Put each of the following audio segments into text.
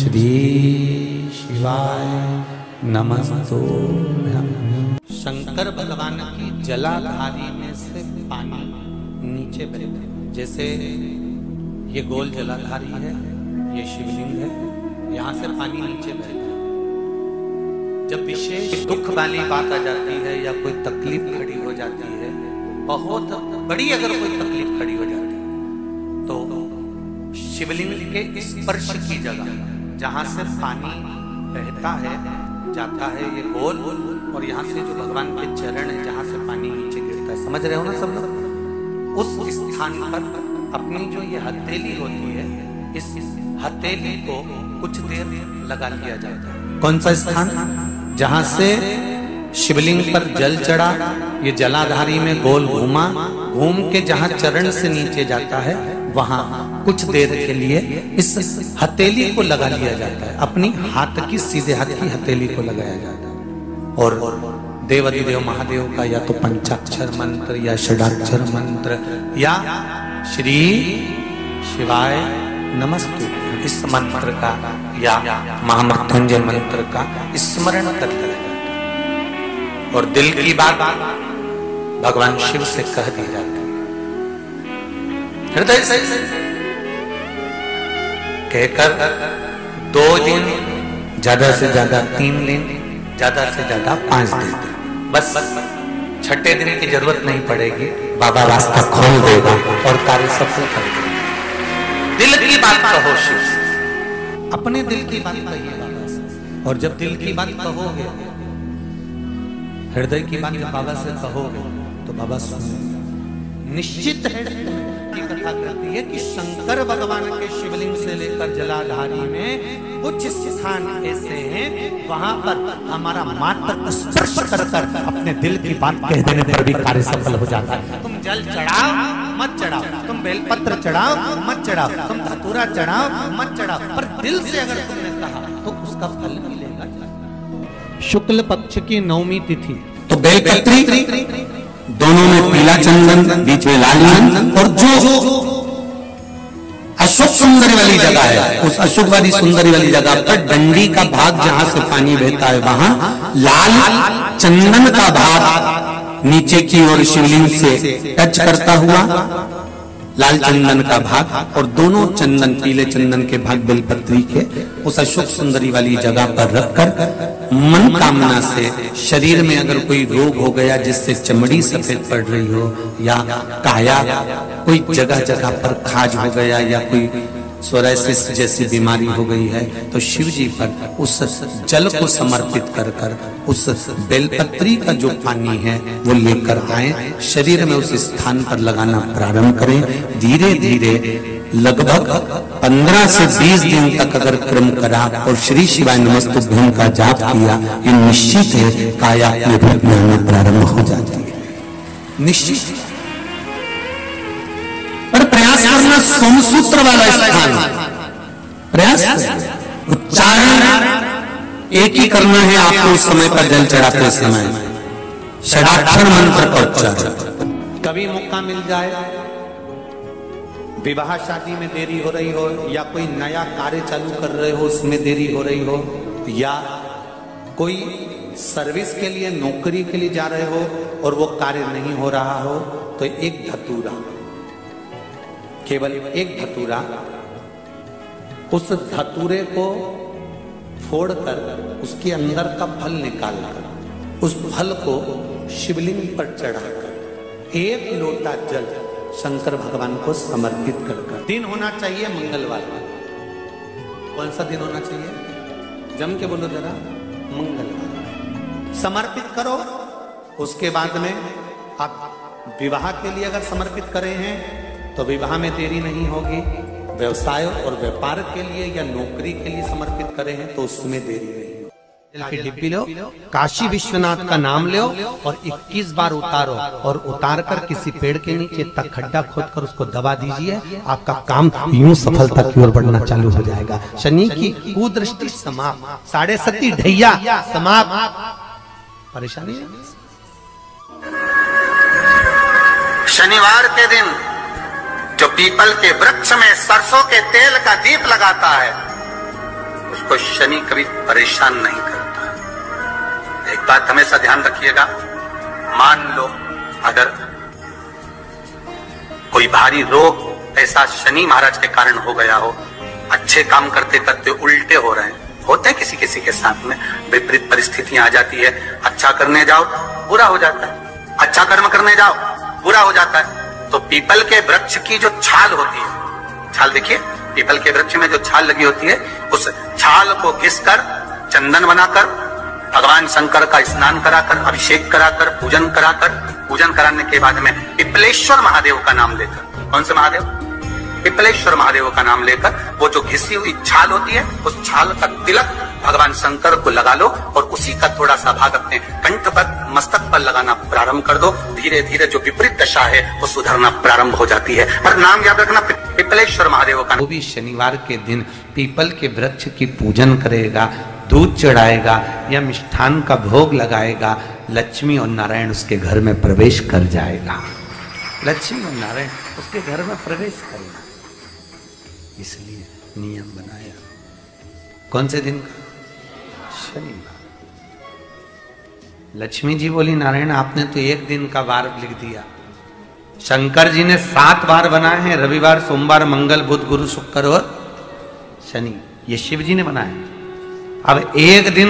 श्री शिवाय नमस्तुभ्यं। शंकर भगवान की जलाधारी में से पानी नीचे बहता, जैसे ये गोल जलाधारी है, ये शिवलिंग है, यहाँ से पानी नीचे बहता है। जब विशेष दुख वाली बात आ जाती है या कोई तकलीफ खड़ी हो जाती है, बहुत बड़ी अगर कोई तकलीफ खड़ी हो जाती है, तो शिवलिंग के स्पर्श की जगह जहां से पानी बहता है जाता है ये गोल, और यहाँ से जो भगवान के चरण है जहां से पानी नीचे गिरता है, समझ रहे हो ना सब लोग? उस स्थान पर अपनी जो ये हथेली होती है, इस हथेली को कुछ देर लगा लिया जाता है। कौन सा स्थान? जहां से शिवलिंग पर जल चढ़ा, ये जलाधारी में गोल घूमा, घूम के जहां चरण से नीचे जाता है वहां कुछ देर के लिए इस हथेली को लगा लिया जाता है। अपनी हाथ की, सीधे हाथ की हथेली को लगाया जाता है। और देवाधिदेव महादेव का या तो पंचाक्षर मंत्र या षडाक्षर मंत्र या श्री शिवाय नमस्तुभ्यं इस मंत्र का या महामृत्युंजय मंत्र का स्मरण करते रहते हैं। और दिल की बात भगवान शिव से कह दी जाती है, हृदय से कहकर 2 दिन, ज्यादा से ज्यादा 3 दिन, ज्यादा से ज्यादा 5 दिन, बस 6ठे दिन की जरूरत नहीं पड़ेगी, बाबा रास्ता खोल देगा और कार्य सफल कर देगा। दिल की बात कहो शिव से, अपने दिल की बात कहिए बाबा से। और जब दिल की बात कहोगे, हृदय की बात बाबा से कहोगे तो बाबा सुनेंगे। निश्चित है की कथा कहती है कि शंकर भगवान के शिवलिंग से लेकर जलाधारी में कुछ स्थान ऐसे हैं, वहां पर हमारा मात्र स्पर्श कर अपने दिल की बात कह देने पर भी कार्य सफल हो जाता है। तुम जल चढ़ाओ मत चढ़ाओ, तुम बेलपत्र चढ़ाओ मत चढ़ाओ, तुम धतूरा चढ़ाओ मत चढ़ाओ, पर दिल से अगर तुमने कहा तो उसका फल मिलेगा। शुक्ल पक्ष की 9वीं तिथि तो बेलपत्री, दोनों में पीला चंदन, बीच में लाल चंदन, और जो अशोक सुंदरी वाली जगह है, उस अशोक वाली सुंदरी वाली जगह पर डंडी का भाग जहां से पानी बहता है वहां लाल चंदन का भाग नीचे की ओर शिवलिंग से टच करता हुआ लाल चंदन का भाग, और दोनों चंदन, पीले चंदन के भाग बेलपत्री के उस अशोक सुंदरी वाली जगह पर रखकर मन कामना से शरीर में अगर कोई रोग हो गया जिससे चमड़ी सफेद पड़ रही हो, या काया कोई जगह जगह पर खाज हो गया, या कोई सोराइसिस जैसी बीमारी हो गई है, तो शिव जी पर उस जल को समर्पित कर कर उस बेलपत्री का जो पानी है वो लेकर आए, शरीर में उस स्थान पर लगाना प्रारंभ करें। धीरे धीरे लगभग 15 से 20 दिन तक अगर क्रम करा और श्री शिवाय नमस्तुभ्यं का जाप किया, ये निश्चित है काया अपने रूप में आना प्रारंभ हो जाती है, निश्चित। पर प्रयास करना सोमसूत्र वाला स्थान, प्रयास उच्चारण एक ही करना है आपको उस समय पर जल चढ़ाते समय, षडाक्षर मंत्र का उच्चारण। कभी मौका मिल जाए, विवाह शादी में देरी हो रही हो, या कोई नया कार्य चालू कर रहे हो उसमें देरी हो रही हो, या कोई सर्विस के लिए, नौकरी के लिए जा रहे हो और वो कार्य नहीं हो रहा हो, तो एक धतूरा, केवल एक धतूरा, उस धतूरे को फोड़कर उसके अंदर का फल निकालकर उस फल को शिवलिंग पर चढ़ाकर 1 लोटा जल शंकर भगवान को समर्पित कर। दिन होना चाहिए मंगलवार। कौन सा दिन होना चाहिए? जम के बोलो जरा, मंगलवार समर्पित करो। उसके बाद में आप विवाह के लिए अगर समर्पित करे हैं तो विवाह में देरी नहीं होगी, व्यवसाय और व्यापार के लिए या नौकरी के लिए समर्पित करे हैं तो उसमें देरी नहीं होगी। जल की डिब्बी लो, काशी विश्वनाथ का नाम लो और 21 बार उतारो, और उतार कर किसी पेड़ के नीचे तक खड्डा खोद कर उसको दबा दीजिए। आपका काम यूं सफलता की ओर बढ़ना चालू हो जाएगा। शनि की कुदृष्टि समाप्त, 7.5 ढैया समाप्त। परेशानी है? शनिवार के दिन जो पीपल के वृक्ष में सरसों के तेल का दीप लगाता है, उस को शनि कभी परेशान नहीं करता। एक बात हमेशा ध्यान रखिएगा, मान लो अगर कोई भारी रोग ऐसा शनि महाराज के कारण हो गया हो, अच्छे काम करते करते उल्टे हो रहे हैं, होते हैं किसी किसी के साथ में, विपरीत परिस्थितियां आ जाती है, अच्छा करने जाओ बुरा हो जाता है, अच्छा कर्म करने जाओ बुरा हो जाता है। तो पीपल के वृक्ष की जो छाल होती है, छाल देखिए, पीपल के वृक्ष में जो छाल लगी होती है, उस छाल को घिसकर चंदन बनाकर भगवान शंकर का स्नान कराकर, अभिषेक कराकर, पूजन कराने के बाद में पिपलेश्वर महादेव का नाम लेकर, कौन से महादेव? पिपलेश्वर महादेव का नाम लेकर वो जो घिसी हुई छाल होती है, उस छाल का तिलक भगवान शंकर को लगा लो और उसी का थोड़ा सा भाग अपने कंठ पर, मस्तक पर लगाना प्रारंभ कर दो। धीरे धीरे जो विपरीत दशा है वो सुधरना प्रारंभ हो जाती है। पर नाम याद रखना, पिपलेश्वर महादेव का। वो भी शनिवार के दिन पीपल के वृक्ष की पूजन करेगा, दूध चढ़ाएगा या मिष्ठान का भोग लगाएगा, लक्ष्मी और नारायण उसके घर में प्रवेश कर जाएगा। लक्ष्मी और नारायण उसके घर में प्रवेश करेगा, इसलिए नियम बनाया। कौन से दिन का? शनिवार। लक्ष्मी जी बोली, नारायण आपने तो एक दिन का वार लिख दिया, शंकर जी ने 7 वार बनाए हैं, रविवार, सोमवार, मंगल, बुध, गुरु, शुक्र और शनि, ये शिव जी ने बनाया। अब एक दिन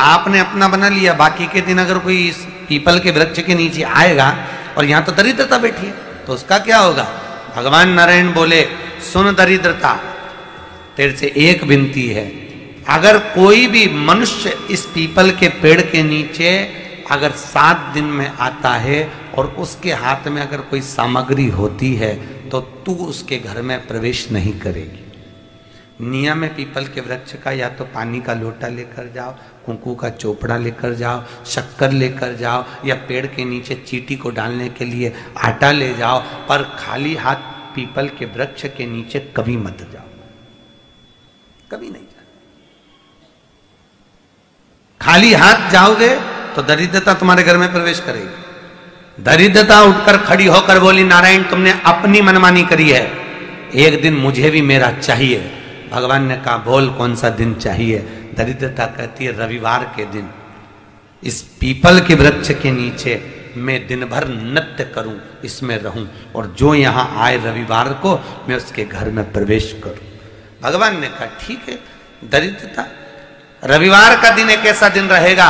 आपने अपना बना लिया, बाकी के दिन अगर कोई इस पीपल के वृक्ष के नीचे आएगा और यहां तो दरिद्रता बैठी है, तो उसका क्या होगा? भगवान नारायण बोले, सुन दरिद्रता, तेरे से एक विनती है, अगर कोई भी मनुष्य इस पीपल के पेड़ के नीचे अगर 7 दिन में आता है और उसके हाथ में अगर कोई सामग्री होती है तो तू उसके घर में प्रवेश नहीं करेगी। नियम है पीपल के वृक्ष का, या तो पानी का लोटा लेकर जाओ, कुंकू का चोपड़ा लेकर जाओ, शक्कर लेकर जाओ, या पेड़ के नीचे चींटी को डालने के लिए आटा ले जाओ, पर खाली हाथ पीपल के वृक्ष के नीचे कभी मत जाओ, कभी नहीं जाओ। खाली हाथ जाओगे तो दरिद्रता तुम्हारे घर में प्रवेश करेगी। दरिद्रता उठकर खड़ी होकर बोली, नारायण तुमने अपनी मनमानी करी है, एक दिन मुझे भी मेरा चाहिए। भगवान ने कहा, बोल कौन सा दिन चाहिए? दरिद्रता कहती है, रविवार के दिन इस पीपल के वृक्ष के नीचे मैं दिन भर नृत्य करूं, इसमें रहूं, और जो यहां आए रविवार को मैं उसके घर में प्रवेश करूं। भगवान ने कहा, ठीक है। दरिद्रता, रविवार का दिन एक ऐसा दिन रहेगा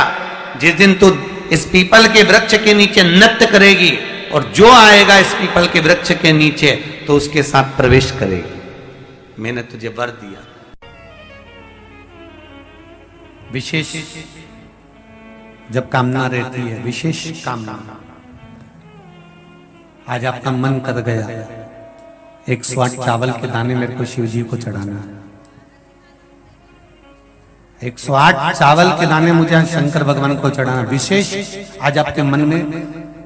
जिस दिन तू इस पीपल के वृक्ष के नीचे नृत्य करेगी, और जो आएगा इस पीपल के वृक्ष के नीचे तो उसके साथ प्रवेश करेगी। मैंने तुझे वर दिया। विशेष जब कामना रहती है, विशेष कामना, आज आपका मन कर गया 108 चावल के दाने मेरे को शिव जी को चढ़ाना है, 108 चावल के दाने मुझे शंकर भगवान को चढ़ाना। विशेष आज आपके मन में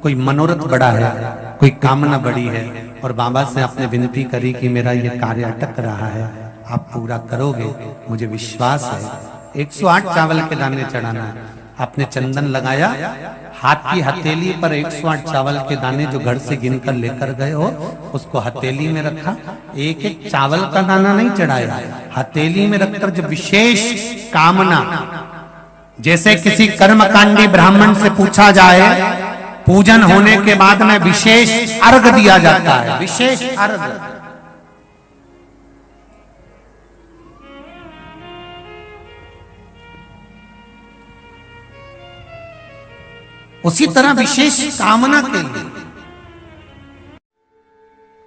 कोई मनोरथ बड़ा है, कोई कामना बड़ी है, और बाबा से आपने विनती करी कि मेरा ये कार्य अटक रहा है, आप पूरा करोगे, मुझे विश्वास है। 108 चावल के दाने चढ़ाना है। आपने चंदन लगाया, हाथ की हथेली पर 108 चावल के दाने जो घर से गिनकर लेकर गए हो उसको हथेली में रखा। एक एक चावल का दाना नहीं चढ़ाया, हथेली में रखकर जो विशेष कामना, जैसे किसी कर्मकांडी ब्राह्मण से पूछा जाए, पूजन होने के बाद में विशेष अर्घ दिया जाता है, विशेष अर्घ। उसी तरह विशेष कामना के लिए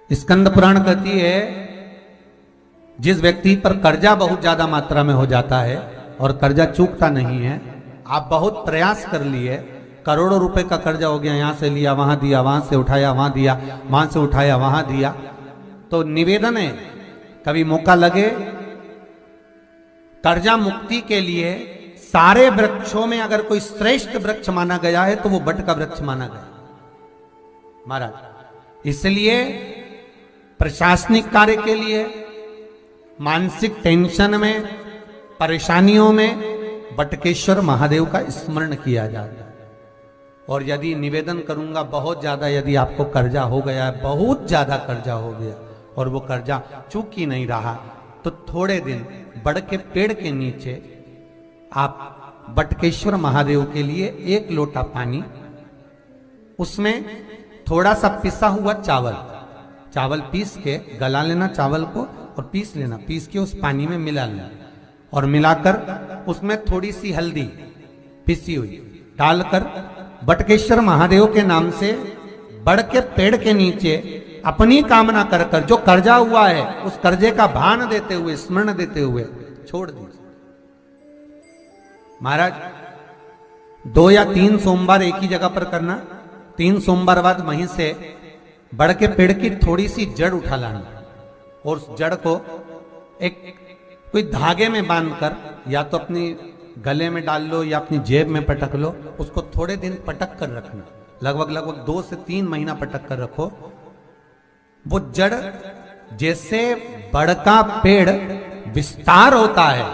स्कंद पुराण कहती है, जिस व्यक्ति पर कर्जा बहुत ज्यादा मात्रा में हो जाता है और कर्जा चूकता नहीं है, आप बहुत प्रयास कर लिए, करोड़ों रुपए का कर्जा हो गया, यहां से लिया वहां दिया, वहां से उठाया वहां दिया, वहां से उठाया वहां दिया, तो निवेदन है कभी मौका लगे कर्जा मुक्ति के लिए सारे वृक्षों में अगर कोई श्रेष्ठ वृक्ष माना गया है तो वो बट का वृक्ष माना गया महाराज। इसलिए प्रशासनिक कार्य के लिए, मानसिक टेंशन में, परेशानियों में बटकेश्वर महादेव का स्मरण किया जाता है। और यदि निवेदन करूंगा बहुत ज्यादा, यदि आपको कर्जा हो गया है, बहुत ज्यादा कर्जा हो गया और वो कर्जा चूक ही नहीं रहा, तो थोड़े दिन बड़ के पेड़ के नीचे आप बटकेश्वर महादेव के लिए 1 लोटा पानी, उसमें थोड़ा सा पिसा हुआ चावल पीस के गला लेना चावल को और पीस लेना, पीस के उस पानी में मिला लेना और मिलाकर उसमें थोड़ी सी हल्दी पिसी हुई डालकर बटकेश्वर महादेव के नाम से बड़ के पेड़ के नीचे अपनी कामना कर कर जो कर्जा हुआ है उस कर्जे का भान देते हुए, स्मरण देते हुए छोड़ दीजिए। महाराज 2 या 3 सोमवार एक ही जगह पर करना, 3 सोमवार बाद वहीं से बड़ के पेड़ की थोड़ी सी जड़ उठा लाना और उस जड़ को एक कोई धागे में बांधकर या तो अपनी गले में डाल लो या अपनी जेब में पटक लो, उसको थोड़े दिन पटक कर रखना, लगभग 2 से 3 महीना पटक कर रखो। वो जड़ जैसे बड़ का पेड़ विस्तार होता है,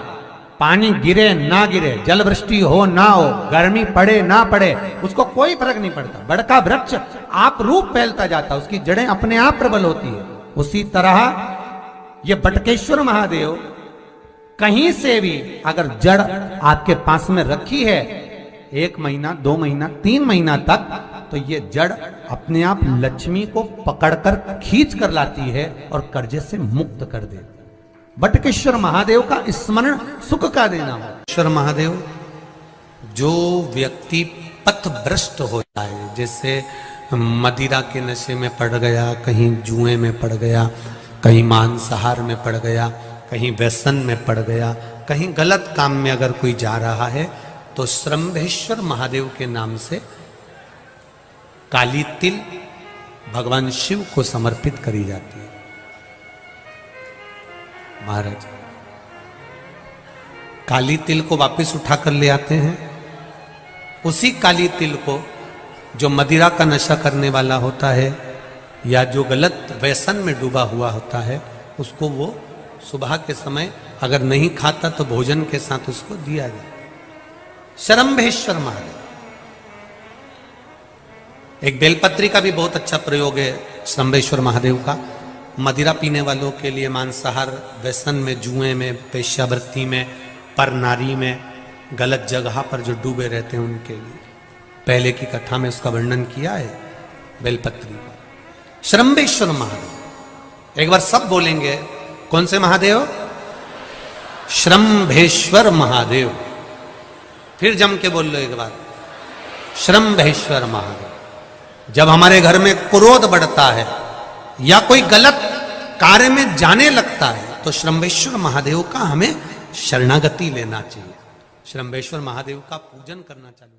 पानी गिरे ना गिरे, जल वृष्टि हो ना हो, गर्मी पड़े ना पड़े, उसको कोई फर्क नहीं पड़ता। बड़ का वृक्ष आप रूप फैलता जाता, उसकी जड़ें अपने आप प्रबल होती है। उसी तरह ये बटकेश्वर महादेव कहीं से भी अगर जड़ आपके पास में रखी है 1 महीना, 2 महीना, 3 महीना तक, तो ये जड़ अपने आप लक्ष्मी को पकड़कर खींच कर लाती है और कर्जे से मुक्त कर दे। बटकेश्वर महादेव का स्मरण सुख का देना हो। बटकेश्वर महादेव, जो व्यक्ति पथभ्रष्ट होता है, जैसे मदिरा के नशे में पड़ गया, कहीं जुए में पड़ गया, कहीं मांसाहार में पड़ गया, कहीं व्यसन में पड़ गया, कहीं गलत काम में अगर कोई जा रहा है, तो श्रंभेश्वर महादेव के नाम से काली तिल भगवान शिव को समर्पित करी जाती है। महाराज काली तिल को वापस उठाकर ले आते हैं। उसी काली तिल को जो मदिरा का नशा करने वाला होता है या जो गलत व्यसन में डूबा हुआ होता है, उसको वो सुबह के समय अगर नहीं खाता तो भोजन के साथ उसको दिया जाए। श्रंभेश्वर महादेव, एक बेलपत्री का भी बहुत अच्छा प्रयोग है श्रंभेश्वर महादेव का। मदिरा पीने वालों के लिए, मांसाहार, व्यसन में, जुए में, वेश्यावृत्ति में, पर नारी में, गलत जगह पर जो डूबे रहते हैं उनके लिए, पहले की कथा में उसका वर्णन किया है बेलपत्री का। श्रंभेश्वर महादेव, एक बार सब बोलेंगे, कौन से महादेव? श्रंभेश्वर महादेव। फिर जम के बोल लो एक बार, श्रंभेश्वर महादेव। जब हमारे घर में क्रोध बढ़ता है या कोई गलत कार्य में जाने लगता है, तो श्रंभेश्वर महादेव का हमें शरणागति लेना चाहिए, श्रंभेश्वर महादेव का पूजन करना चालू